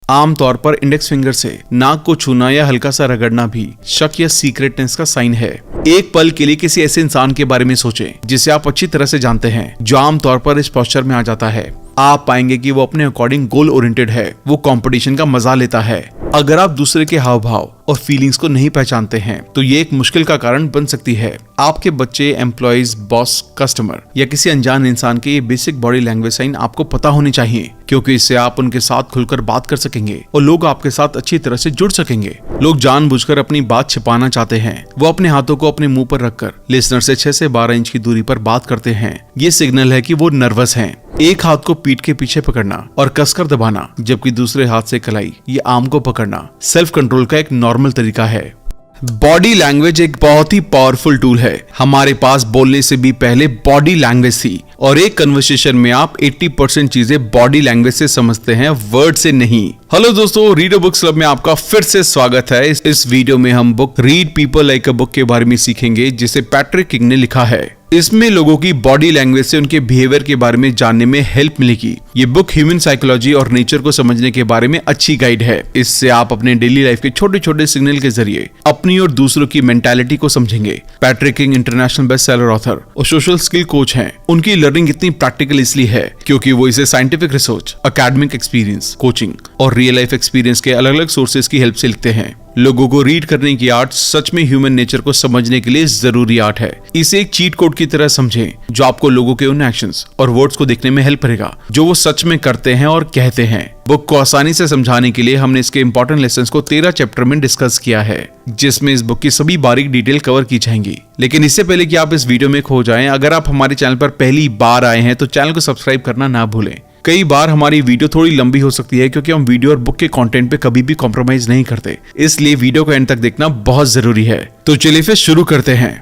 आमतौर पर index finger से नाक को छूना या हल्का सा रगड़ना भी शक या सीक्रेटनेस का साइन है। एक पल के लिए किसी ऐसे इंसान के बारे में सोचें जिसे आप अच्छी तरह से जानते हैं, जो आमतौर पर इस पोस्चर में आ जाता है। आप पाएंगे कि वो अपने अकॉर्डिंग गोल ओरिएंटेड है, वो कंपटीशन का मजा लेता है। अगर आप दूसरे के हाव भाव और फीलिंग्स को नहीं पहचानते हैं तो ये एक मुश्किल का कारण बन सकती है। आपके बच्चे, एम्प्लॉइज, बॉस, कस्टमर या किसी अनजान इंसान के ये बेसिक बॉडी लैंग्वेज साइन आपको पता होनी चाहिए, क्योंकि इससे आप उनके साथ खुलकर बात कर सकेंगे और लोग आपके साथ अच्छी तरह से जुड़ सकेंगे। लोग जानबूझकर अपनी बात छिपाना चाहते हैं। वो अपने हाथों को अपने मुंह पर रखकर लिसनर से 6 से 12 इंच की दूरी पर बात करते हैं। ये सिग्नल है कि वो नर्वस हैं। एक हाथ को पीठ के पीछे पकड़ना और कसकर दबाना, जबकि दूसरे हाथ से कलाई या आर्म को पकड़ना सेल्फ कंट्रोल का एक नॉर्मल तरीका है। बॉडी लैंग्वेज एक बहुत ही पावरफुल टूल है। हमारे पास बोलने से भी पहले बॉडी लैंग्वेज थी और एक कन्वर्सेशन में आप 80% चीजें बॉडी लैंग्वेज से समझते हैं, वर्ड से नहीं। हेलो दोस्तों, रीड अ बुक्स क्लब में आपका फिर से स्वागत है। इस वीडियो में हम book read people like a book के बारे में सीखेंगे, जिसे पैट्रिक किंग ने लिखा है। इसमें लोगों की बॉडी लैंग्वेज से उनके बिहेवियर के बारे में जानने में हेल्प मिलेगी। ये बुक ह्यूमन साइकोलॉजी और नेचर को समझने के बारे में अच्छी गाइड है। इससे आप अपने डेली लाइफ के छोटे छोटे सिग्नल के जरिए अपनी और दूसरों की मेंटालिटी को समझेंगे। Patrick king international best seller author और सोशल स्किल कोच हैं। उनकी लर्निंग इतनी प्रैक्टिकल इसलिए है क्योंकि वो इसे scientific research, academic experience, coaching और रियल लाइफ एक्सपीरियंस के अलग अलग सोर्सेज की हेल्प से लिखते हैं। लोगों को रीड करने की आर्ट सच में ह्यूमन नेचर को समझने के लिए जरूरी आर्ट है। इसे एक चीट कोड की तरह समझें, जो आपको लोगों के उन एक्शंस और वर्ड्स को देखने में हेल्प करेगा जो वो सच में करते हैं और कहते हैं। बुक को आसानी से समझाने के लिए हमने इसके इंपॉर्टेंट लेसन्स को 13 चैप्टर में डिस्कस किया है, जिसमें इस बुक की सभी बारीक डिटेल कवर की जाएंगी। लेकिन इससे पहले कि आप इस वीडियो में खो जाएं, अगर आप हमारे चैनल पर पहली बार आए हैं तो चैनल को सब्सक्राइब करना ना भूलें। कई बार हमारी वीडियो थोड़ी लंबी हो सकती है क्योंकि हम वीडियो और बुक के कंटेंट पे कभी भी कॉम्प्रोमाइज नहीं करते, इसलिए वीडियो को एंड तक देखना बहुत जरूरी है। तो चलिए फिर शुरू करते हैं।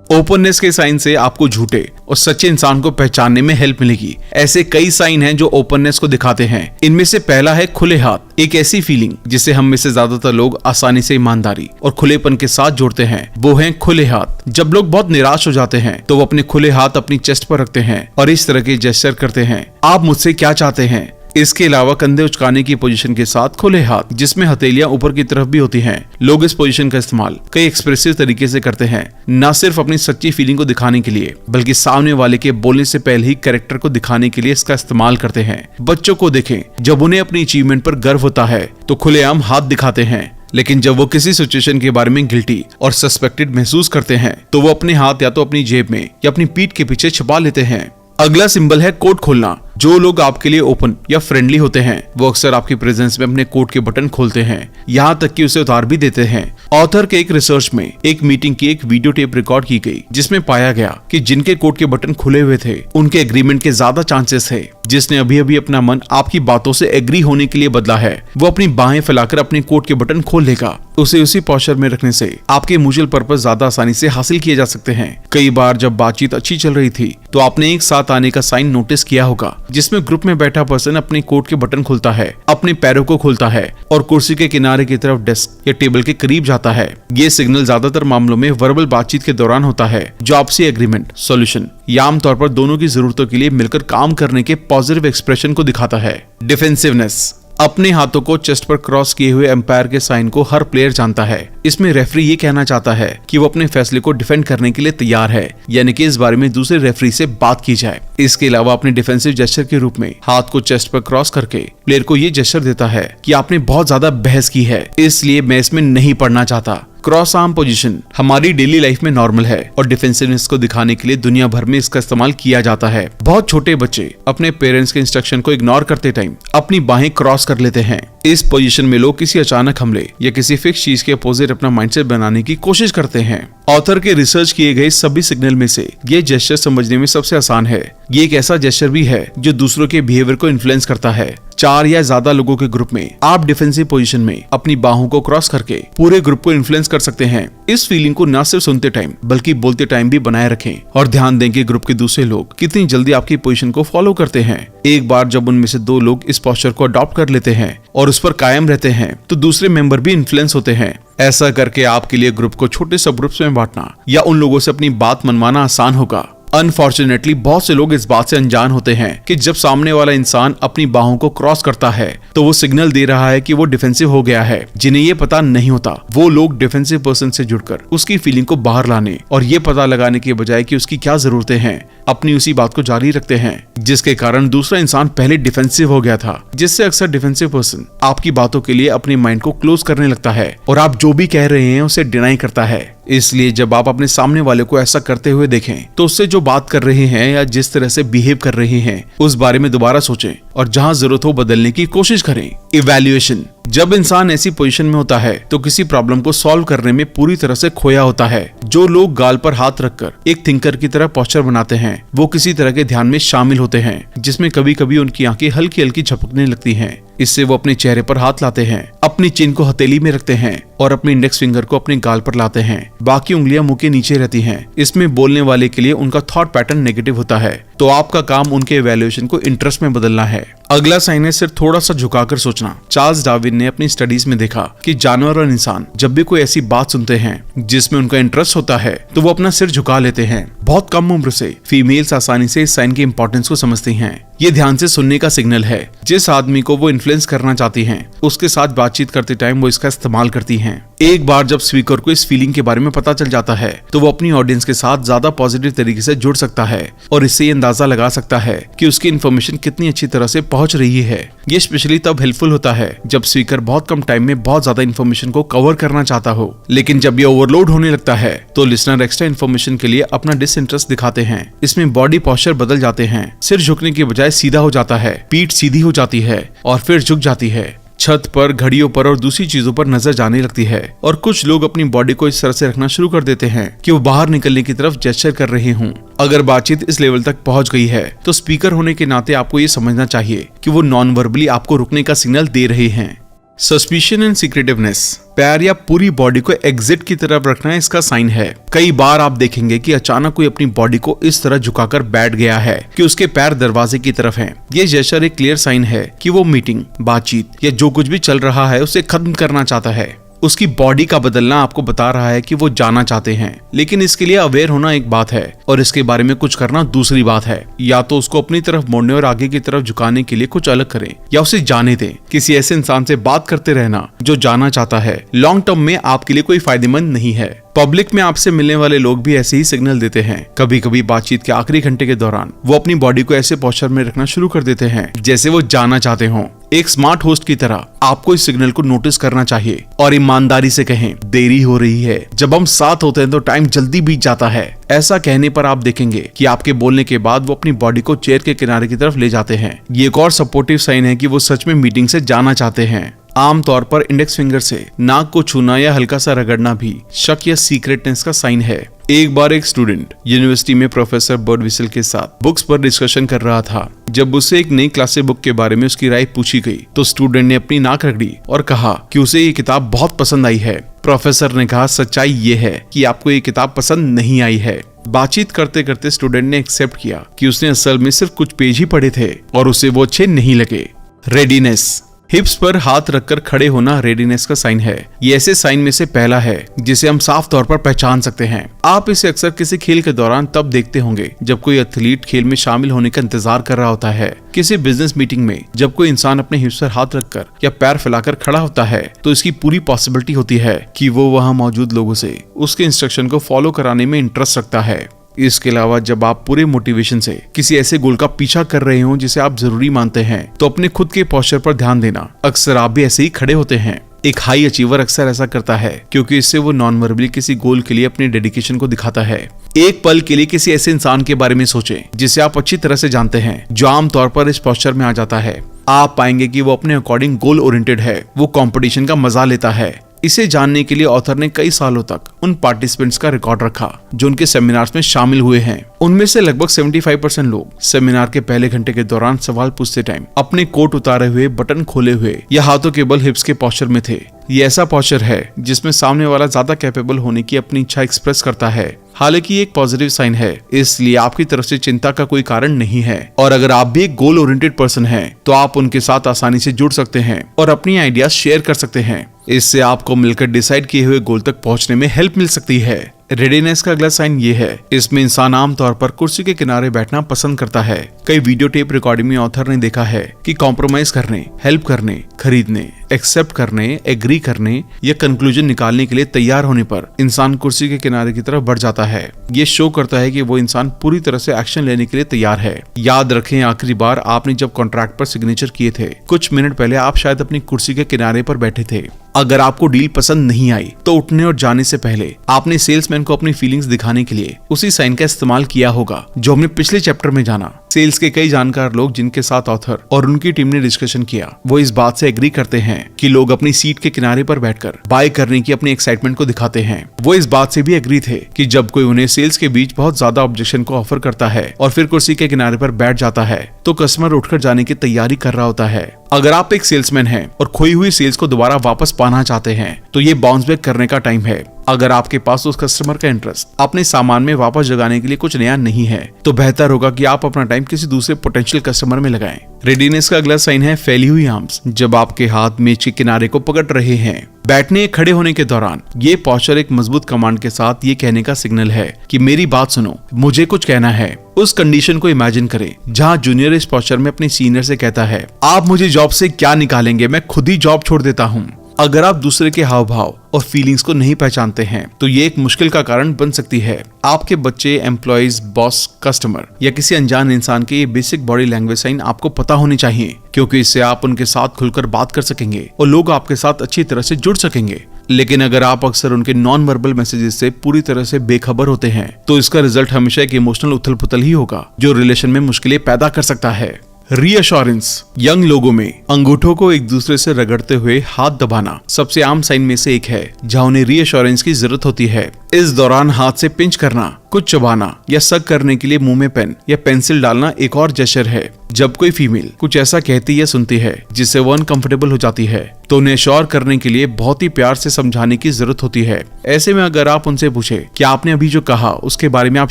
ओपननेस के साइन से आपको झूठे और सच्चे इंसान को पहचानने में हेल्प मिलेगी। ऐसे कई साइन हैं जो ओपननेस को दिखाते हैं। इनमें से पहला है खुले हाथ। एक ऐसी फीलिंग जिसे हम में से ज्यादातर लोग आसानी से ईमानदारी और खुलेपन के साथ जोड़ते हैं, वो है खुले हाथ। जब लोग बहुत निराश हो जाते हैं तो वो अपने खुले हाथ अपनी चेस्ट पर रखते हैं और इस तरह के जेस्चर करते हैं, आप मुझसे क्या चाहते हैं। इसके अलावा कंधे उचकाने की पोजीशन के साथ खुले हाथ, जिसमें हथेलियां ऊपर की तरफ भी होती हैं। लोग इस पोजीशन का इस्तेमाल कई एक्सप्रेसिव तरीके से करते हैं, न सिर्फ अपनी सच्ची फीलिंग को दिखाने के लिए, बल्कि सामने वाले के बोलने से पहले ही कैरेक्टर को दिखाने के लिए इसका इस्तेमाल करते हैं। बच्चों को देखें, जब उन्हें अपनी अचीवमेंट पर गर्व होता है तो खुलेआम हाथ दिखाते हैं, लेकिन जब वो किसी सिचुएशन के बारे में गिल्टी और सस्पेक्टेड महसूस करते हैं तो वो अपने हाथ या तो अपनी जेब में या अपनी पीठ के पीछे छुपा लेते हैं। अगला सिंबल है कोट खोलना। जो लोग आपके लिए ओपन या फ्रेंडली होते हैं वो अक्सर आपकी प्रेजेंस में अपने कोट के बटन खोलते हैं, यहाँ तक कि उसे उतार भी देते हैं। ऑथर के एक रिसर्च में एक मीटिंग की एक वीडियो टेप रिकॉर्ड की गई, जिसमें पाया गया कि जिनके कोट के बटन खुले हुए थे उनके एग्रीमेंट के ज्यादा चांसेस थे। जिसने अभी अभी अपना मन आपकी बातों से एग्री होने के लिए बदला है, वो अपनी बाहें फैलाकर अपने कोट के बटन खोल लेगा। उसे उसी पोस्चर में रखने से आपके म्यूचुअल पर्पस ज्यादा आसानी से हासिल किए जा सकते हैं। कई बार जब बातचीत अच्छी चल रही थी तो आपने एक साथ आने का साइन नोटिस किया होगा, जिसमें ग्रुप में बैठा पर्सन अपने कोट के बटन खोलता है, अपने पैरों को खोलता है और कुर्सी के किनारे की तरफ डेस्क या टेबल के करीब जाता है। ये सिग्नल ज्यादातर मामलों में वर्बल बातचीत के दौरान होता है, जो आपसी एग्रीमेंट, सॉल्यूशन या आमतौर पर दोनों की जरूरतों के लिए मिलकर काम करने के पॉजिटिव एक्सप्रेशन को दिखाता है। डिफेंसिवनेस। अपने हाथों को चेस्ट पर क्रॉस किए हुए एम्पायर के साइन को हर प्लेयर जानता है। इसमें रेफरी ये कहना चाहता है कि वो अपने फैसले को डिफेंड करने के लिए तैयार है, यानी कि इस बारे में दूसरे रेफरी से बात की जाए। इसके अलावा अपने डिफेंसिव जेस्चर के रूप में हाथ को चेस्ट पर क्रॉस करके प्लेयर को ये जेस्चर देता है कि आपने बहुत ज्यादा बहस की है, इसलिए मैं इसमें नहीं पढ़ना चाहता। क्रॉस आर्म पोजीशन हमारी डेली लाइफ में नॉर्मल है और डिफेंसिवनेस को दिखाने के लिए दुनिया भर में इसका इस्तेमाल किया जाता है। बहुत छोटे बच्चे अपने पेरेंट्स के इंस्ट्रक्शन को इग्नोर करते टाइम अपनी बाहें क्रॉस कर लेते हैं। इस पोजीशन में लोग किसी अचानक हमले या किसी फिक्स चीज के अपोजिट अपना माइंडसेट बनाने की कोशिश करते हैं। ऑथर के रिसर्च किए गए सभी सिग्नल में से ये जेस्चर समझने में सबसे आसान है। ये एक ऐसा जेस्चर भी है जो दूसरों के बिहेवियर को इन्फ्लुएंस करता है। 4 या ज्यादा लोगों के ग्रुप में आप डिफेंसिव पोजीशन में अपनी बाहों को क्रॉस करके पूरे ग्रुप को इन्फ्लुएंस कर सकते हैं। इस फीलिंग को न सिर्फ सुनते टाइम बल्कि बोलते टाइम भी बनाए रखें और ध्यान दें कि ग्रुप के दूसरे लोग कितनी जल्दी आपकी पोजीशन को फॉलो करते हैं। एक बार जब उनमें से 2 लोग इस पोस्चर को अडॉप्ट कर लेते हैं और उस पर कायम रहते हैं तो दूसरे मेंबर भी इन्फ्लुएंस होते हैं। ऐसा करके आपके लिए ग्रुप को छोटे सब ग्रुप्स में बांटना या उन लोगों से अपनी बात मनवाना आसान होगा। अनफॉर्चुनेटली बहुत से लोग इस बात से अनजान होते हैं कि जब सामने वाला इंसान अपनी बाहों को क्रॉस करता है तो वो सिग्नल दे रहा है कि वो डिफेंसिव हो गया है। जिन्हें ये पता नहीं होता वो लोग डिफेंसिव पर्सन से जुड़कर उसकी फीलिंग को बाहर लाने और ये पता लगाने के बजाय कि उसकी क्या जरूरतें हैं, अपनी उसी बात को जारी रखते हैं, जिसके कारण दूसरा इंसान पहले डिफेंसिव हो गया था। जिससे अक्सर डिफेंसिव पर्सन आपकी बातों के लिए अपनी माइंड को क्लोज करने लगता है और आप जो भी कह रहे हैं उसे डिनाई करता है। इसलिए जब आप अपने सामने वाले को ऐसा करते हुए देखें तो उससे जो बात कर रहे हैं या जिस तरह से बिहेव कर रहे हैं उस बारे में दोबारा सोचें और जहां जरूरत हो बदलने की कोशिश करें। इवैल्यूएशन। जब इंसान ऐसी पोजीशन में होता है तो किसी प्रॉब्लम को सॉल्व करने में पूरी तरह से खोया होता है। जो लोग गाल पर हाथ रखकर एक थिंकर की तरह पोस्चर बनाते हैं वो किसी तरह के ध्यान में शामिल होते हैं जिसमें कभी कभी उनकी आंखें हल्की हल्की झपकने लगती हैं। इससे वो अपने चेहरे पर हाथ लाते हैं, अपनी चिन को हथेली में रखते हैं और अपने इंडेक्स फिंगर को अपने गाल पर लाते हैं। बाकी उंगलियां मुंह के नीचे रहती हैं। इसमें बोलने वाले के लिए उनका थॉट पैटर्न नेगेटिव होता है, तो आपका काम उनके इवैल्यूएशन को इंटरेस्ट में बदलना है। अगला साइन है सिर्फ थोड़ा सा झुकाकर सोचना। चार्ल्स डार्विन ने अपनी स्टडीज में देखा कि जानवर और इंसान जब भी कोई ऐसी बात सुनते हैं जिसमें उनका इंटरेस्ट होता है तो वो अपना सिर झुका लेते हैं। बहुत कम उम्र से फीमेल्स आसानी से इस साइन की इंपॉर्टेंस को समझती हैं। ये ध्यान से सुनने का सिग्नल है। जिस आदमी को वो इन्फ्लुएंस करना चाहती हैं उसके साथ बातचीत करते टाइम वो इसका इस्तेमाल करती हैं। एक बार जब स्पीकर को इस फीलिंग के बारे में पता चल जाता है तो वो अपनी ऑडियंस के साथ ज्यादा पॉजिटिव तरीके से जुड़ सकता है और इससे ये अंदाजा लगा सकता है कि उसकी इन्फॉर्मेशन कितनी अच्छी तरह से पहुंच रही है। ये स्पेशली तब हेल्पफुल होता है जब स्पीकर बहुत कम टाइम में बहुत ज्यादा इन्फॉर्मेशन को कवर करना चाहता हो, लेकिन जब ये ओवरलोड होने लगता है तो लिसनर एक्स्ट्रा इन्फॉर्मेशन के लिए अपना डिसइंटरेस्ट दिखाते हैं। इसमें बॉडी पोस्चर बदल जाते हैं। सिर झुकने के बजाय सीधा हो जाता है, पीठ सीधी हो जाती है और फिर झुक जाती है। छत पर, घड़ियों पर और दूसरी चीजों पर नजर जाने लगती है और कुछ लोग अपनी बॉडी को इस तरह से रखना शुरू कर देते हैं कि वो बाहर निकलने की तरफ जेस्चर कर रहे हों। अगर बातचीत इस लेवल तक पहुंच गई है तो स्पीकर होने के नाते आपको ये समझना चाहिए कि वो नॉन वर्बली आपको रुकने का सिग्नल दे रहे हैं। Suspicion and secretiveness. पैर या पूरी बॉडी को एग्जिट की तरफ रखना इसका साइन है। कई बार आप देखेंगे कि अचानक कोई अपनी बॉडी को इस तरह झुकाकर बैठ गया है कि उसके पैर दरवाजे की तरफ हैं। ये जेस्चर एक क्लियर साइन है कि वो मीटिंग, बातचीत या जो कुछ भी चल रहा है उसे खत्म करना चाहता है। उसकी बॉडी का बदलना आपको बता रहा है कि वो जाना चाहते हैं, लेकिन इसके लिए अवेयर होना एक बात है और इसके बारे में कुछ करना दूसरी बात है। या तो उसको अपनी तरफ मोड़ने और आगे की तरफ झुकाने के लिए कुछ अलग करें या उसे जाने दें। किसी ऐसे इंसान से बात करते रहना जो जाना चाहता है लॉन्ग टर्म में आपके लिए कोई फायदेमंद नहीं है। पब्लिक में आपसे मिलने वाले लोग भी ऐसे ही सिग्नल देते हैं। कभी कभी बातचीत के आखिरी घंटे के दौरान वो अपनी बॉडी को ऐसे पोस्चर में रखना शुरू कर देते हैं जैसे वो जाना चाहते हों। एक स्मार्ट होस्ट की तरह आपको इस सिग्नल को नोटिस करना चाहिए और ईमानदारी से कहें, देरी हो रही है। जब हम साथ होते हैं तो टाइम जल्दी बीत जाता है। ऐसा कहने पर आप देखेंगे कि आपके बोलने के बाद वो अपनी बॉडी को चेयर के किनारे की तरफ ले जाते हैं। ये एक और सपोर्टिव साइन है कि वो सच में मीटिंग से जाना चाहते हैं। आमतौर पर इंडेक्स फिंगर से नाक को छूना या हल्का सा रगड़ना भी शक या सीक्रेटनेस का साइन है। एक बार एक स्टूडेंट यूनिवर्सिटी में प्रोफेसर बर्डविसल के साथ बुक्स पर डिस्कशन कर रहा था। जब उससे एक नई क्लासिक बुक के बारे में उसकी राय पूछी गई तो स्टूडेंट ने अपनी नाक रगड़ी और कहा कि उसे ये किताब बहुत पसंद आई है। प्रोफेसर ने कहा, सच्चाई ये है कि आपको ये किताब पसंद नहीं आई है। बातचीत करते करते स्टूडेंट ने एक्सेप्ट किया कि उसने असल में सिर्फ कुछ पेज ही पढ़े थे और उसे वो अच्छे नहीं लगे। रेडीनेस। हिप्स पर हाथ रखकर खड़े होना रेडीनेस का साइन है। ये ऐसे साइन में से पहला है जिसे हम साफ तौर पर पहचान सकते हैं। आप इसे अक्सर किसी खेल के दौरान तब देखते होंगे जब कोई एथलीट खेल में शामिल होने का इंतजार कर रहा होता है। किसी बिजनेस मीटिंग में जब कोई इंसान अपने हिप्स पर हाथ रखकर या पैर फैलाकर खड़ा होता है तो इसकी पूरी पॉसिबिलिटी होती है कि वो वहां मौजूद लोगों से उसके इंस्ट्रक्शन को फॉलो कराने में इंटरेस्ट रखता है। इसके अलावा जब आप पूरे मोटिवेशन से किसी ऐसे गोल का पीछा कर रहे हो जिसे आप जरूरी मानते हैं तो अपने खुद के पोस्चर पर ध्यान देना। अक्सर आप भी ऐसे ही खड़े होते हैं। एक हाई अचीवर अक्सर ऐसा करता है क्योंकि इससे वो नॉन वर्बली किसी गोल के लिए अपने डेडिकेशन को दिखाता है। एक पल के लिए किसी ऐसे इंसान के बारे में सोचें जिसे आप अच्छी तरह से जानते हैं जो आमतौर पर इस पोस्चर में आ जाता है। आप पाएंगे कि वो अपने अकॉर्डिंग गोल ओरिएंटेड है। वो कंपटीशन का मजा लेता है। इसे जानने के लिए ऑथर ने कई सालों तक उन पार्टिसिपेंट्स का रिकॉर्ड रखा जो उनके सेमिनार्स में शामिल हुए हैं। उनमें से लगभग 75% लोग सेमिनार के पहले घंटे के दौरान सवाल पूछते टाइम अपने कोट उतारे हुए, बटन खोले हुए या हाथों के बल हिप्स के पोस्चर में थे। ये ऐसा पोस्चर है जिसमें सामने वाला ज्यादा कैपेबल होने की अपनी इच्छा एक्सप्रेस करता है। हालांकि ये एक पॉजिटिव साइन है, इसलिए आपकी तरफ से चिंता का कोई कारण नहीं है। और अगर आप भी एक गोल ओरिएंटेड पर्सन हैं तो आप उनके साथ आसानी से जुड़ सकते हैं और अपनी आइडियाज शेयर कर सकते हैं। इससे आपको मिलकर डिसाइड किए हुए गोल तक पहुंचने में हेल्प मिल सकती है। रेडीनेस का अगला साइन ये है, इसमें इंसान आमतौर पर कुर्सी के किनारे बैठना पसंद करता है। कई वीडियो टेप रिकॉर्डिंग में ऑथर ने देखा है कि कॉम्प्रोमाइज करने, हेल्प करने, खरीदने, एक्सेप्ट करने, एग्री करने या कंक्लूजन निकालने के लिए तैयार होने पर इंसान कुर्सी के किनारे की तरफ बढ़ जाता है। ये शो करता है कि वो इंसान पूरी तरह से एक्शन लेने के लिए तैयार है। याद रखें, आखिरी बार आपने जब कॉन्ट्रैक्ट पर सिग्नेचर किए थे, कुछ मिनट पहले आप शायद अपनी कुर्सी के किनारे पर बैठे थे। अगर आपको डील पसंद नहीं आई तो उठने और जाने से पहले आपने सेल्समैन को अपनी फीलिंग्स दिखाने के लिए उसी साइन का इस्तेमाल किया होगा जो हमने पिछले चैप्टर में जाना। सेल्स के कई जानकार लोग जिनके साथ ऑथर और उनकी टीम ने डिस्कशन किया, वो इस बात से एग्री करते हैं कि लोग अपनी सीट के किनारे पर बैठकर बाय करने की अपनी एक्साइटमेंट को दिखाते हैं। वो इस बात से भी एग्री थे कि जब कोई उन्हें सेल्स के बीच बहुत ज्यादा ऑब्जेक्शन को ऑफर करता है और फिर कुर्सी के किनारे पर बैठ जाता है तो कस्टमर उठकर जाने की तैयारी कर रहा होता है। अगर आप एक सेल्समैन हैं और खोई हुई सेल्स को दोबारा वापस पाना चाहते हैं तो ये बाउंस बैक करने का टाइम है। अगर आपके पास उस कस्टमर का इंटरेस्ट अपने सामान में वापस जगाने के लिए कुछ नया नहीं है तो बेहतर होगा कि आप अपना टाइम किसी दूसरे पोटेंशियल कस्टमर में लगाएं। रेडीनेस का अगला साइन है फैली हुई आर्म्स। जब आपके हाथ मेज के किनारे को पकड़ रहे हैं, बैठने खड़े होने के दौरान ये पोस्चर एक मजबूत कमांड के साथ ये कहने का सिग्नल है कि मेरी बात सुनो, मुझे कुछ कहना है। उस कंडीशन को इमेजिन करें जहां जूनियर इस पोस्चर में अपने सीनियर से कहता है, आप मुझे जॉब से क्या निकालेंगे, मैं खुद ही जॉब छोड़ देता हूँ। अगर आप दूसरे के हाव भाव और फीलिंग्स को नहीं पहचानते हैं तो ये एक मुश्किल का कारण बन सकती है। आपके बच्चे, एम्प्लॉइज, बॉस, कस्टमर या किसी अनजान इंसान के ये बेसिक बॉडी लैंग्वेज साइन आपको पता होने चाहिए, क्योंकि इससे आप उनके साथ खुलकर बात कर सकेंगे और लोग आपके साथ अच्छी तरह से जुड़ सकेंगे। लेकिन अगर आप अक्सर उनके नॉन वर्बल मैसेजेस से पूरी तरह से बेखबर होते हैं तो इसका रिजल्ट हमेशा एक इमोशनल उथल पुथल ही होगा जो रिलेशन में मुश्किलें पैदा कर सकता है। रीअश्योरेंस। यंग लोगों में अंगूठों को एक दूसरे से रगड़ते हुए हाथ दबाना सबसे आम साइन में से एक है जहां उन्हें रीअश्योरेंस की जरूरत होती है। इस दौरान हाथ से पिंच करना, कुछ चबाना या सक करने के लिए मुंह में पेन या पेंसिल डालना एक और जेस्चर है। जब कोई फीमेल कुछ ऐसा कहती या सुनती है जिससे वो अनकंफर्टेबल हो जाती है तो उन्हें श्योर करने के लिए बहुत ही प्यार से समझाने की जरूरत होती है। ऐसे में अगर आप उनसे पूछे कि आपने अभी जो कहा उसके बारे में आप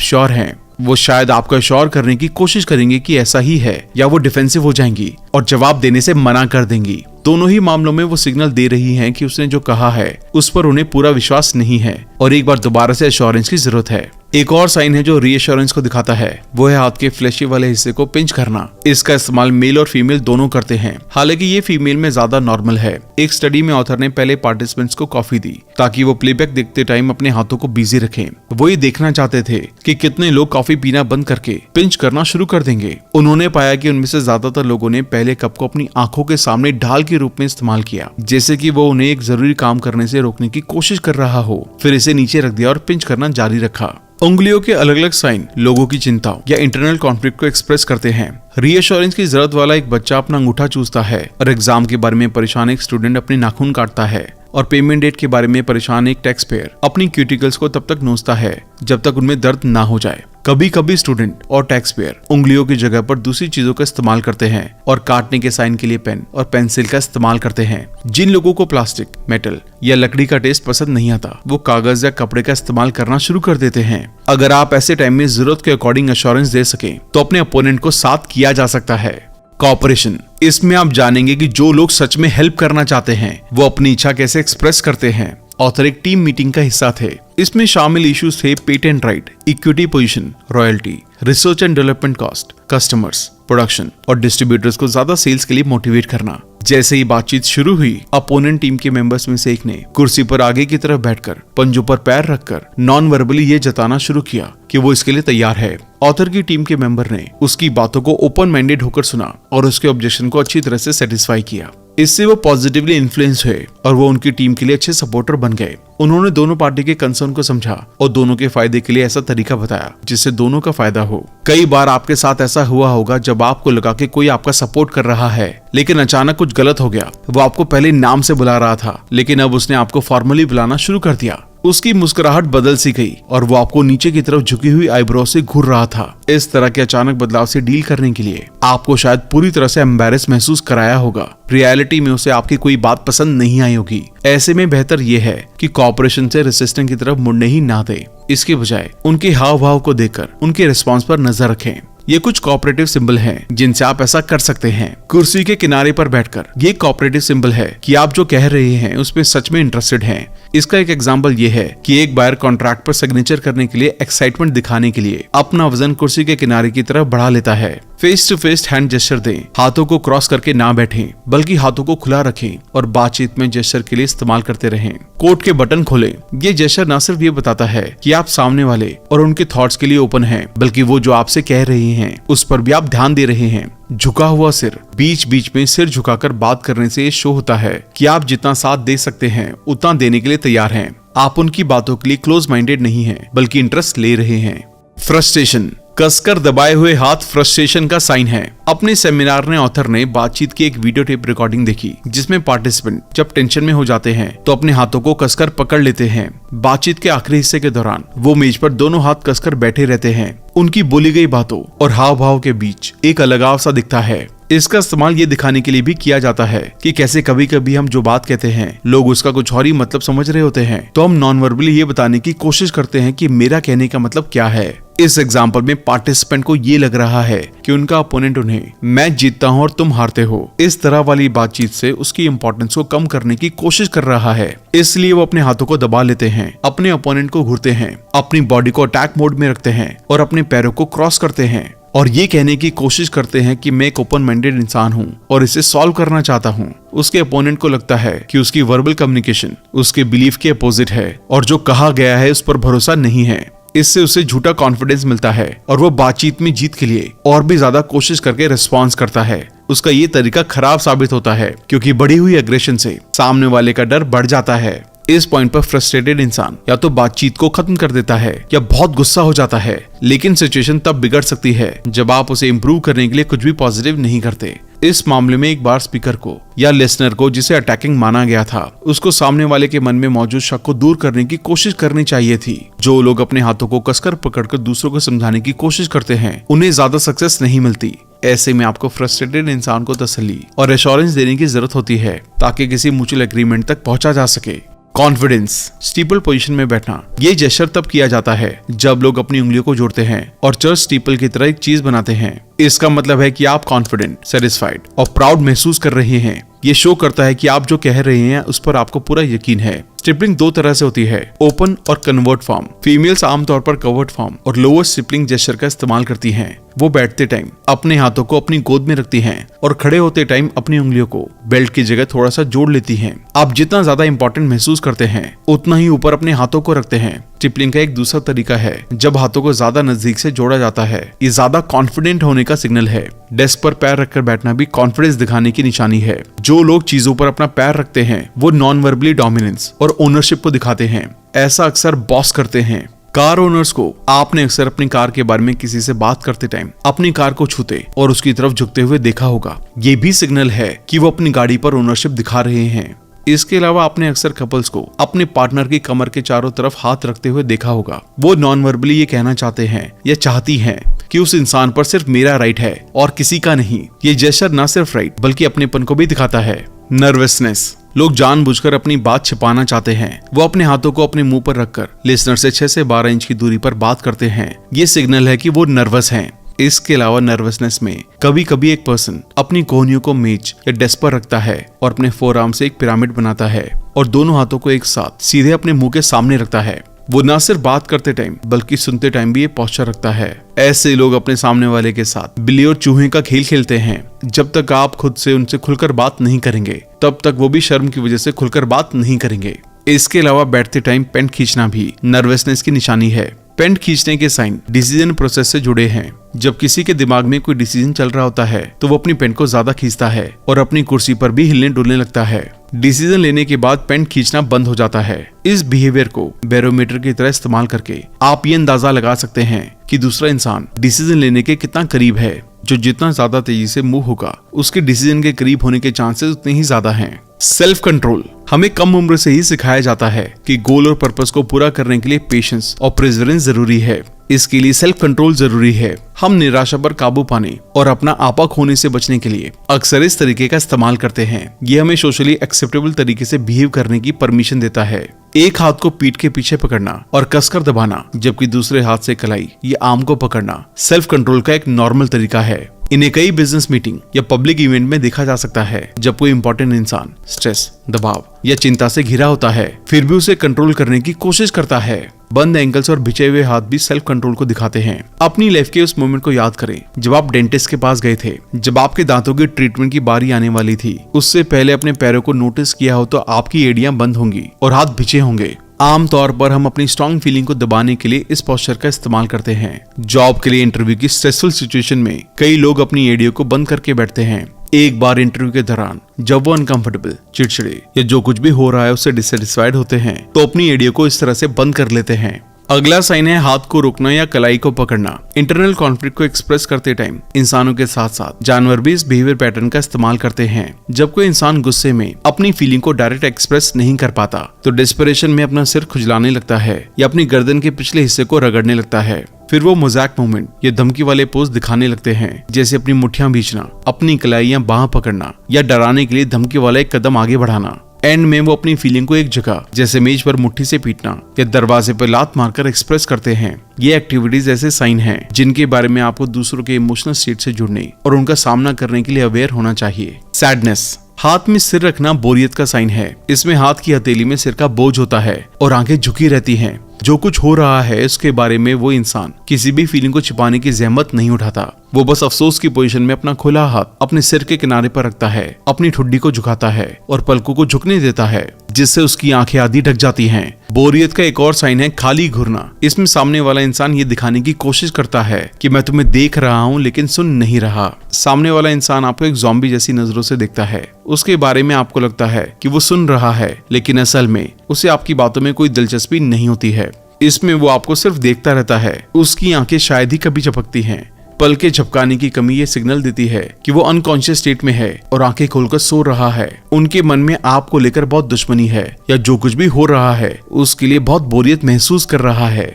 श्योर हैं, वो शायद आपका श्योर करने की कोशिश करेंगे कि ऐसा ही है, या वो डिफेंसिव हो जाएंगी और जवाब देने से मना कर देंगी। दोनों ही मामलों में वो सिग्नल दे रही हैं कि उसने जो कहा है उस पर उन्हें पूरा विश्वास नहीं है और एक बार दोबारा से एश्योरेंस की जरूरत है। एक और साइन है जो रीअश्योरेंस को दिखाता है, वो है हाथ के फ्लैशी वाले हिस्से को पिंच करना। इसका इस्तेमाल मेल और फीमेल दोनों करते हैं, हालांकि ये फीमेल में ज्यादा नॉर्मल है। एक स्टडी में ऑथर ने पहले पार्टिसिपेंट्स को कॉफी दी ताकि वो प्लेबैक देखते टाइम अपने हाथों को बिजी रखें। वो ये देखना चाहते थे कि कितने लोग कॉफी पीना बंद करके पिंच करना शुरू कर देंगे। उन्होंने पाया कि उनमें से ज्यादातर लोगों ने पहले कप को अपनी आंखों के सामने ढाल के रूप में इस्तेमाल किया, जैसे कि वो उन्हें एक जरूरी काम करने से रोकने की कोशिश कर रहा हो। फिर इसे नीचे रख दिया और पिंच करना जारी रखा। उंगलियों के अलग अलग साइन लोगों की चिंता या इंटरनल कॉन्फ्लिक्ट को एक्सप्रेस करते हैं। रीअश्योरेंस की जरूरत वाला एक बच्चा अपना अंगूठा चूसता है और एग्जाम के बारे में परेशान एक स्टूडेंट अपने नाखून काटता है और पेमेंट डेट के बारे में परेशान एक टैक्स पेयर अपनी क्यूटिकल्स को तब तक नोचता है जब तक उनमें दर्द ना हो जाए। कभी कभी स्टूडेंट और टैक्स पेयर उंगलियों की जगह पर दूसरी चीजों का इस्तेमाल करते हैं और काटने के साइन के लिए पेन और पेंसिल का इस्तेमाल करते हैं। जिन लोगों को प्लास्टिक, मेटल या लकड़ी का टेस्ट पसंद नहीं आता वो कागज या कपड़े का इस्तेमाल करना शुरू कर देते हैं। अगर आप ऐसे टाइम में जरूरत के अकॉर्डिंग एश्योरेंस दे सके तो अपने अपोनेंट को साथ किया जा सकता है। कॉपरेशन। इसमें आप जानेंगे कि जो लोग सच में हेल्प करना चाहते हैं वो अपनी इच्छा कैसे एक्सप्रेस करते हैं। ऑथर एक टीम मीटिंग का हिस्सा थे। इसमें शामिल इश्यूज थे patent right, equity position, royalty, research and development cost, customers, production और डिस्ट्रीब्यूटर्स को ज्यादा सेल्स के लिए मोटिवेट करना। जैसे ही बातचीत शुरू हुई, अपोनेंट टीम के मेंबर्स में से एक ने कुर्सी पर आगे की तरफ बैठकर पंजों पर पैर रखकर नॉन वर्बली ये जताना शुरू किया कि वो इसके लिए तैयार है। ऑथर की टीम के मेंबर ने उसकी बातों को ओपन माइंडेड होकर सुना और उसके ऑब्जेक्शन को अच्छी तरह से सेटिस्फाई किया। इससे वो पॉजिटिवली इन्फ्लुएंस हुए और वो उनकी टीम के लिए अच्छे सपोर्टर बन गए। उन्होंने दोनों पार्टी के कंसर्न को समझा और दोनों के फायदे के लिए ऐसा तरीका बताया जिससे दोनों का फायदा हो। कई बार आपके साथ ऐसा हुआ होगा जब आपको लगा कि कोई आपका सपोर्ट कर रहा है लेकिन अचानक कुछ गलत हो गया। वो आपको पहले नाम से बुला रहा था लेकिन अब उसने आपको फॉर्मली बुलाना शुरू कर दिया। उसकी मुस्कुराहट बदल सी गई और वो आपको नीचे की तरफ झुकी हुई आईब्रो से घूर रहा था। इस तरह के अचानक बदलाव से डील करने के लिए आपको शायद पूरी तरह से एम्बैरेस महसूस कराया होगा। रियलिटी में उसे आपकी कोई बात पसंद नहीं आई होगी। ऐसे में बेहतर ये है कि कॉपरेशन से रेसिस्टेंट की तरफ मुड़ने ही ना दे। इसके बजाय उनके हाव भाव को देखकर उनके रिस्पॉन्स पर नजर रखें। ये कुछ कोऑपरेटिव सिंबल हैं जिनसे आप ऐसा कर सकते हैं। कुर्सी के किनारे पर बैठकर ये कोऑपरेटिव सिंबल है कि आप जो कह रहे हैं उसमें सच में इंटरेस्टेड हैं। इसका एक एग्जांपल ये है कि एक बायर कॉन्ट्रैक्ट पर सिग्नेचर करने के लिए एक्साइटमेंट दिखाने के लिए अपना वजन कुर्सी के किनारे की तरफ बढ़ा लेता है। Face to face hand gesture दें, हाथों को क्रॉस करके ना बैठें, बल्कि हाथों को खुला रखें और बातचीत में जेस्चर के लिए इस्तेमाल करते रहें। कोट के बटन खोलें, ये जेस्चर न सिर्फ ये बताता है कि आप सामने वाले और उनके थॉट्स के लिए ओपन हैं, बल्कि वो जो आपसे कह रहे हैं उस पर भी आप ध्यान दे रहे हैं। झुका हुआ सिर, बीच बीच में सिर झुकाकर बात करने से ये शो होता है कि आप जितना साथ दे सकते हैं उतना देने के लिए तैयार हैं। आप उनकी बातों के लिए क्लोज माइंडेड नहीं हैं, बल्कि इंटरेस्ट ले रहे हैं। फ्रस्ट्रेशन, कसकर दबाए हुए हाथ फ्रस्ट्रेशन का साइन है। अपने सेमिनार में ऑथर ने बातचीत की एक वीडियो टेप रिकॉर्डिंग देखी, जिसमें पार्टिसिपेंट जब टेंशन में हो जाते हैं तो अपने हाथों को कसकर पकड़ लेते हैं। बातचीत के आखिरी हिस्से के दौरान वो मेज पर दोनों हाथ कसकर बैठे रहते हैं। उनकी बोली गई बातों और हाव भाव के बीच एक अलगाव सा दिखता है। इसका इस्तेमाल ये दिखाने के लिए भी किया जाता है कि कैसे कभी कभी हम जो बात कहते हैं लोग उसका कुछ और ही मतलब समझ रहे होते हैं, तो हम नॉन वर्बली ये बताने की कोशिश करते हैं कि मेरा कहने का मतलब क्या है। इस एग्जाम्पल में पार्टिसिपेंट को ये लग रहा है कि उनका अपोनेंट उन्हें मैं जीतता हूँ और तुम हारते हो इस तरह वाली बातचीत से उसकी इम्पोर्टेंस को कम करने की कोशिश कर रहा है। इसलिए वो अपने हाथों को दबा लेते हैं, अपने अपोनेंट को घूरते हैं, अपनी बॉडी को अटैक मोड में रखते हैं और अपने पैरों को क्रॉस करते हैं और ये कहने की कोशिश करते हैं कि मैं एक ओपन माइंडेड इंसान हूँ और इसे सॉल्व करना चाहता हूँ। उसके अपोनेंट को लगता है कि उसकी वर्बल कम्युनिकेशन उसके बिलीफ के अपोजिट है और जो कहा गया है उस पर भरोसा नहीं है। इससे उसे झूठा कॉन्फिडेंस मिलता है और वो बातचीत में जीत के लिए और भी ज्यादा कोशिश करके रिस्पॉन्स करता है। उसका ये तरीका खराब साबित होता है क्योंकि बढ़ी हुई एग्रेशन से सामने वाले का डर बढ़ जाता है। इस पॉइंट पर फ्रस्ट्रेटेड इंसान या तो बातचीत को खत्म कर देता है या बहुत गुस्सा हो जाता है, लेकिन सिचुएशन तब बिगड़ सकती है जब आप उसे इम्प्रूव करने के लिए कुछ भी पॉजिटिव नहीं करते। इस मामले में एक बार स्पीकर को या लिसनर को जिसे अटैकिंग माना गया था उसको सामने वाले के मन में मौजूद शक को दूर करने की कोशिश करनी चाहिए थी। जो लोग अपने हाथों को कसकर पकड़कर दूसरों को समझाने की कोशिश करते हैं उन्हें ज्यादा सक्सेस नहीं मिलती। ऐसे में आपको फ्रस्ट्रेटेड इंसान को तसल्ली और एश्योरेंस देने की जरूरत होती है ताकि किसी म्यूचुअल एग्रीमेंट तक पहुंचा जा सके। कॉन्फिडेंस, स्टीपल पोजीशन में बैठना। ये जेस्चर तब किया जाता है जब लोग अपनी उंगलियों को जोड़ते हैं और चर्च स्टीपल की तरह एक चीज बनाते हैं। इसका मतलब है कि आप कॉन्फिडेंट, सेटिस्फाइड और प्राउड महसूस कर रहे हैं। ये शो करता है कि आप जो कह रहे हैं उस पर आपको पूरा यकीन है। स्टिपलिंग दो तरह से होती है, ओपन और कन्वर्ट फॉर्म। फीमेल्स आमतौर पर कवर्ट फॉर्म और लोअर स्टिपलिंग जेस्चर का इस्तेमाल करती हैं। वो बैठते टाइम अपने हाथों को अपनी गोद में रखती हैं और खड़े होते टाइम अपनी उंगलियों को बेल्ट की जगह थोड़ा सा जोड़ लेती हैं। आप जितना ज्यादा इंपॉर्टेंट महसूस करते हैं उतना ही ऊपर अपने हाथों को रखते हैं। स्टिपलिंग का एक दूसरा तरीका है जब हाथों को ज्यादा नजदीक से जोड़ा जाता है। ये ज्यादा कॉन्फिडेंट होने का सिग्नल है। डेस्क पर पैर रखकर बैठना भी कॉन्फिडेंस दिखाने की निशानी है। जो लोग चीजों पर अपना पैर रखते हैं वो नॉन वर्बली डोमिनेंस और ओनरशिप को दिखाते हैं। ऐसा अक्सर बॉस करते हैं। कार ओनर्स को आपने अक्सर अपनी कार के बारे में किसी से बात करते टाइम अपनी कार को छूते और उसकी तरफ झुकते हुए देखा होगा। ये भी सिग्नल है कि वो अपनी गाड़ी पर ओनरशिप दिखा रहे हैं। इसके अलावा आपने अक्सर कपल्स को अपने पार्टनर की कमर के चारों तरफ हाथ रखते हुए देखा होगा। वो नॉन वर्बली ये कहना चाहते हैं या चाहती हैं कि उस इंसान पर सिर्फ मेरा राइट है और किसी का नहीं। ये जेस्चर न सिर्फ राइट बल्कि अपनेपन को भी दिखाता है। नर्वसनेस, लोग जानबूझकर अपनी बात छिपाना चाहते हैं। वो अपने हाथों को अपने मुंह पर रखकर लिसनर से 6 से 12 इंच की दूरी पर बात करते हैं। ये सिग्नल है कि वो नर्वस हैं। इसके अलावा नर्वसनेस में कभी कभी एक पर्सन अपनी कोहनियों को मेज या डेस्क पर रखता है और अपने फोरआर्म से एक पिरामिड बनाता है और दोनों हाथों को एक साथ सीधे अपने मुंह के सामने रखता है। वो न सिर्फ बात करते टाइम बल्कि सुनते टाइम भी ये पोस्चर रखता है। ऐसे लोग अपने सामने वाले के साथ बिल्ली और चूहे का खेल खेलते हैं। जब तक आप खुद से उनसे खुलकर बात नहीं करेंगे तब तक वो भी शर्म की वजह से खुलकर बात नहीं करेंगे। इसके अलावा बैठते टाइम पेंट खींचना भी नर्वसनेस की निशानी है। पेंट खींचने के साइन डिसीजन प्रोसेस से जुड़े हैं। जब किसी के दिमाग में कोई डिसीजन चल रहा होता है तो वो अपनी पेन को ज्यादा खींचता है और अपनी कुर्सी पर भी हिलने डुलने लगता है। डिसीजन लेने के बाद पेन खींचना बंद हो जाता है। इस बिहेवियर को बैरोमीटर की तरह इस्तेमाल करके आप ये अंदाजा लगा सकते हैं कि दूसरा इंसान डिसीजन लेने के कितना करीब है। जो जितना ज्यादा तेजी से मूव होगा उसके डिसीजन के करीब होने के चांसेस उतने ही ज्यादा हैं। सेल्फ कंट्रोल, हमें कम उम्र से ही सिखाया जाता है कि गोल और पर्पस को पूरा करने के लिए पेशेंस और प्रेजरेंस जरूरी है। इसके लिए सेल्फ कंट्रोल जरूरी है। हम निराशा पर काबू पाने और अपना आपा खोने से बचने के लिए अक्सर इस तरीके का इस्तेमाल करते हैं। ये हमें सोशली एक्सेप्टेबल तरीके से बिहेव करने की परमिशन देता है। एक हाथ को पीठ के पीछे पकड़ना और कसकर दबाना, जबकि दूसरे हाथ से कलाई या आर्म को पकड़ना सेल्फ कंट्रोल का एक नॉर्मल तरीका है। इन्हें कई बिजनेस मीटिंग या पब्लिक इवेंट में देखा जा सकता है। जब कोई इंपॉर्टेंट इंसान स्ट्रेस, दबाव या चिंता से घिरा होता है, फिर भी उसे कंट्रोल करने की कोशिश करता है। बंद एंकल्स और बिछे हुए हाथ भी सेल्फ कंट्रोल को दिखाते हैं। अपनी लाइफ के उस मोमेंट को याद करें जब आप डेंटिस्ट के पास गए थे, जब आपके दांतों की ट्रीटमेंट की बारी आने वाली थी। उससे पहले अपने पैरों को नोटिस किया हो तो आपकी एड़ियां बंद होंगी और हाथ बिछे होंगे। आमतौर पर हम अपनी स्ट्रॉन्ग फीलिंग को दबाने के लिए इस पोस्चर का इस्तेमाल करते हैं। जॉब के लिए इंटरव्यू की स्ट्रेसफुल सिचुएशन में कई लोग अपनी एड़ियों को बंद करके बैठते हैं। एक बार इंटरव्यू के दौरान जब वो अनकंफर्टेबल, चिड़चिड़े या जो कुछ भी हो रहा है उससे डिससेटिस्फाइड होते हैं तो अपनी एड़ियों को इस तरह से बंद कर लेते हैं। अगला साइन है हाथ को रोकना या कलाई को पकड़ना। इंटरनल कॉन्फ्लिक्ट को एक्सप्रेस करते टाइम इंसानों के साथ साथ जानवर भी इस बिहेवियर पैटर्न का इस्तेमाल करते हैं। जब कोई इंसान गुस्से में अपनी फीलिंग को डायरेक्ट एक्सप्रेस नहीं कर पाता तो डेस्परेशन में अपना सिर खुजलाने लगता है या अपनी गर्दन के पिछले हिस्से को रगड़ने लगता है। फिर वो मजाक मूवमेंट या धमकी वाले पोज दिखाने लगते हैं, जैसे अपनी मुट्ठियां भींचना, अपनी कलाई या बाह पकड़ना या डराने के लिए धमकी वाला एक कदम आगे बढ़ाना। एंड में वो अपनी फीलिंग को एक जगह जैसे मेज पर मुट्ठी से पीटना या दरवाजे पर लात मारकर एक्सप्रेस करते हैं। ये एक्टिविटीज ऐसे साइन हैं जिनके बारे में आपको दूसरों के इमोशनल स्टेट से जुड़ने और उनका सामना करने के लिए अवेयर होना चाहिए। सैडनेस, हाथ में सिर रखना बोरियत का साइन है। इसमें हाथ की हथेली में सिर का बोझ होता है और आंखें झुकी रहती हैं। जो कुछ हो रहा है उसके बारे में वो इंसान किसी भी फीलिंग को छिपाने की जहमत नहीं उठाता। वो बस अफसोस की पोजीशन में अपना खुला हाथ अपने सिर के किनारे पर रखता है, अपनी ठुड्डी को झुकाता है और पलकों को झुकने देता है, जिससे उसकी आंखें आधी ढक जाती हैं। बोरियत का एक और साइन है खाली घूरना। इसमें सामने वाला इंसान ये दिखाने की कोशिश करता है कि मैं तुम्हें देख रहा हूँ लेकिन सुन नहीं रहा। सामने वाला इंसान आपको एक ज़ॉम्बी जैसी नजरों से देखता है। उसके बारे में आपको लगता है कि वो सुन रहा है, लेकिन असल में उसे आपकी बातों में कोई दिलचस्पी नहीं होती है। इसमें वो आपको सिर्फ देखता रहता है। उसकी आंखें शायद ही कभी झपकती हैं। पलके झपकाने की कमी ये सिग्नल देती है कि वो अनकॉन्शियस स्टेट में है और आंखें खोलकर सो रहा है। उनके मन में आपको लेकर बहुत दुश्मनी है या जो कुछ भी हो रहा है उसके लिए बहुत बोरियत महसूस कर रहा है।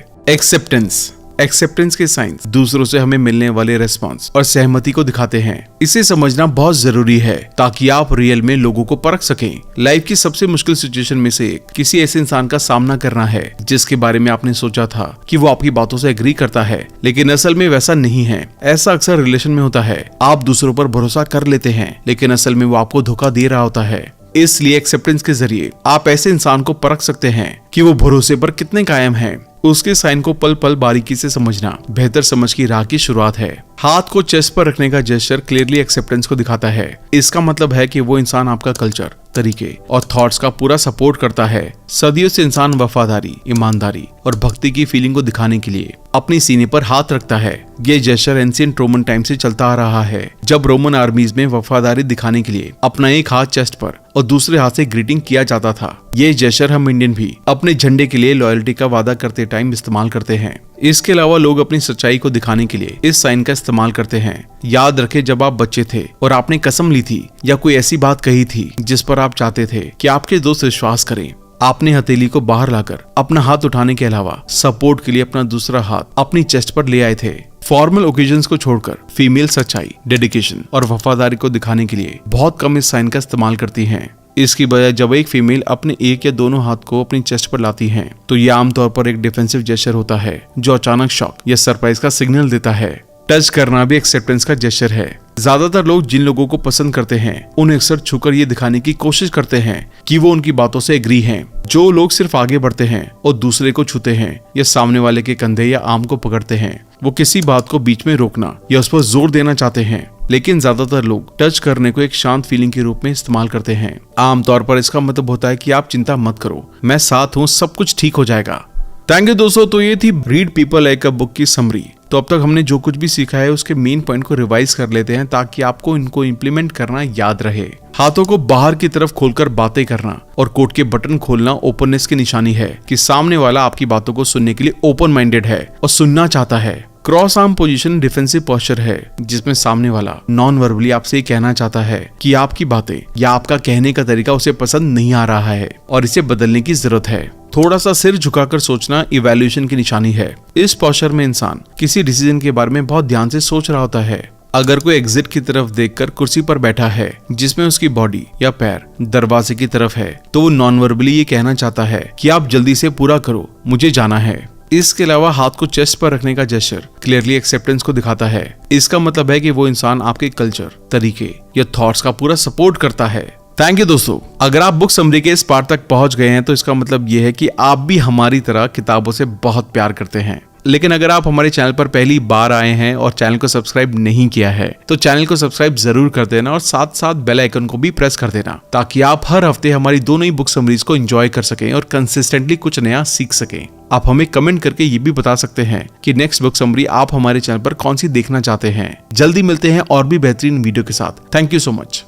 एक्सेप्टेंस के साइंस दूसरों से हमें मिलने वाले रेस्पॉन्स और सहमति को दिखाते हैं। इसे समझना बहुत जरूरी है ताकि आप रियल में लोगों को परख सकें। लाइफ की सबसे मुश्किल सिचुएशन में से एक किसी ऐसे इंसान का सामना करना है जिसके बारे में आपने सोचा था कि वो आपकी बातों से एग्री करता है, लेकिन असल में वैसा नहीं है। ऐसा अक्सर रिलेशन में होता है। आप दूसरों पर भरोसा कर लेते हैं लेकिन असल में वो आपको धोखा दे रहा होता है। इसलिए एक्सेप्टेंस के जरिए आप ऐसे इंसान को परख सकते हैं कि वो भरोसे पर कितने कायम हैं। उसके साइन को पल पल बारीकी से समझना बेहतर समझ की राह की शुरुआत है। हाथ को चेस्ट पर रखने का जेस्चर क्लियरली एक्सेप्टेंस को दिखाता है। इसका मतलब है कि वो इंसान आपका कल्चर, तरीके और थॉट्स का पूरा सपोर्ट करता है। सदियों से इंसान वफादारी, ईमानदारी और भक्ति की फीलिंग को दिखाने के लिए अपनी सीने पर हाथ रखता है। ये जेस्चर एंशिएंट रोमन टाइम से चलता आ रहा है, जब रोमन आर्मीज में वफादारी दिखाने के लिए अपना एक हाथ चेस्ट पर और दूसरे हाथ से ग्रीटिंग किया जाता था। ये जेस्चर हम इंडियन भी अपने झंडे के लिए लॉयल्टी का वादा करते टाइम इस्तेमाल करते हैं। इसके अलावा लोग अपनी सच्चाई को दिखाने के लिए इस साइन का इस्तेमाल करते हैं। याद रखें, जब आप बच्चे थे और आपने कसम ली थी या कोई ऐसी बात कही थी जिस पर आप चाहते थे कि आपके दोस्त विश्वास करें, आपने हथेली को बाहर लाकर अपना हाथ उठाने के अलावा सपोर्ट के लिए अपना दूसरा हाथ अपनी चेस्ट पर ले आए थे। फॉर्मल ओकेजन्स को छोड़कर फीमेल सच्चाई, डेडिकेशन और वफादारी को दिखाने के लिए बहुत कम इस साइन का इस्तेमाल करती हैं। इसकी बजाय जब एक फीमेल अपने एक या दोनों हाथ को अपनी चेस्ट पर लाती हैं, तो यह आमतौर पर एक डिफेंसिव जेस्चर होता है जो अचानक शॉक या सरप्राइज का सिग्नल देता है। टच करना भी एक्सेप्टेंस का जेस्चर है। ज्यादातर लोग जिन लोगों को पसंद करते हैं उन्हें अक्सर छूकर ये दिखाने की कोशिश करते हैं कि वो उनकी बातों से एग्री हैं। जो लोग सिर्फ आगे बढ़ते हैं और दूसरे को छूते हैं या सामने वाले के कंधे या आर्म को पकड़ते हैं, वो किसी बात को बीच में रोकना या उस पर जोर देना चाहते हैं। लेकिन ज्यादातर लोग टच करने को एक शांत फीलिंग के रूप में इस्तेमाल करते हैं। आमतौर पर इसका मतलब होता है कि आप चिंता मत करो, मैं साथ हूँ, सब कुछ ठीक हो जाएगा। थैंक यू दोस्तों। तो ये थी read people like a book की समरी। तो अब तक हमने जो कुछ भी सीखा है उसके मेन पॉइंट को रिवाइज कर लेते हैं ताकि आपको इनको इम्प्लीमेंट करना याद रहे। हाथों को बाहर की तरफ खोलकर बातें करना और कोट के बटन खोलना ओपननेस की निशानी है कि सामने वाला आपकी बातों को सुनने के लिए ओपन माइंडेड है और सुनना चाहता है। Cross arm position defensive posture है जिसमें सामने वाला नॉन वर्बली आपसे ये कहना चाहता है कि आपकी बातें या आपका कहने का तरीका उसे पसंद नहीं आ रहा है और इसे बदलने की जरूरत है। थोड़ा सा सिर झुकाकर सोचना इवैल्यूएशन की निशानी है। इस पोस्चर में इंसान किसी डिसीजन के बारे में बहुत ध्यान से सोच रहा होता है। अगर कोई एग्जिट की तरफ देखकर कुर्सी पर बैठा है जिसमें उसकी बॉडी या पैर दरवाजे की तरफ है, तो वो नॉन वर्बली ये कहना चाहता है कि आप जल्दी से पूरा करो, मुझे जाना है। इसके अलावा हाथ को चेस्ट पर रखने का जेस्चर क्लियरली एक्सेप्टेंस को दिखाता है। इसका मतलब है कि वो इंसान आपके कल्चर, तरीके या थॉट्स का पूरा सपोर्ट करता है। थैंक यू दोस्तों। अगर आप बुक समरी के इस पार्ट तक पहुंच गए हैं तो इसका मतलब ये है कि आप भी हमारी तरह किताबों से बहुत प्यार करते हैं। लेकिन अगर आप हमारे चैनल पर पहली बार आए हैं और चैनल को सब्सक्राइब नहीं किया है तो चैनल को सब्सक्राइब जरूर कर देना और साथ साथ बेल आइकन को भी प्रेस कर देना, ताकि आप हर हफ्ते हमारी दोनों ही बुक समरीज को एंजॉय कर सकें और कंसिस्टेंटली कुछ नया सीख सकें। आप हमें कमेंट करके ये भी बता सकते हैं कि नेक्स्ट बुक समरी आप हमारे चैनल पर कौन सी देखना चाहते हैं। जल्दी मिलते हैं और भी बेहतरीन वीडियो के साथ। Thank you so much.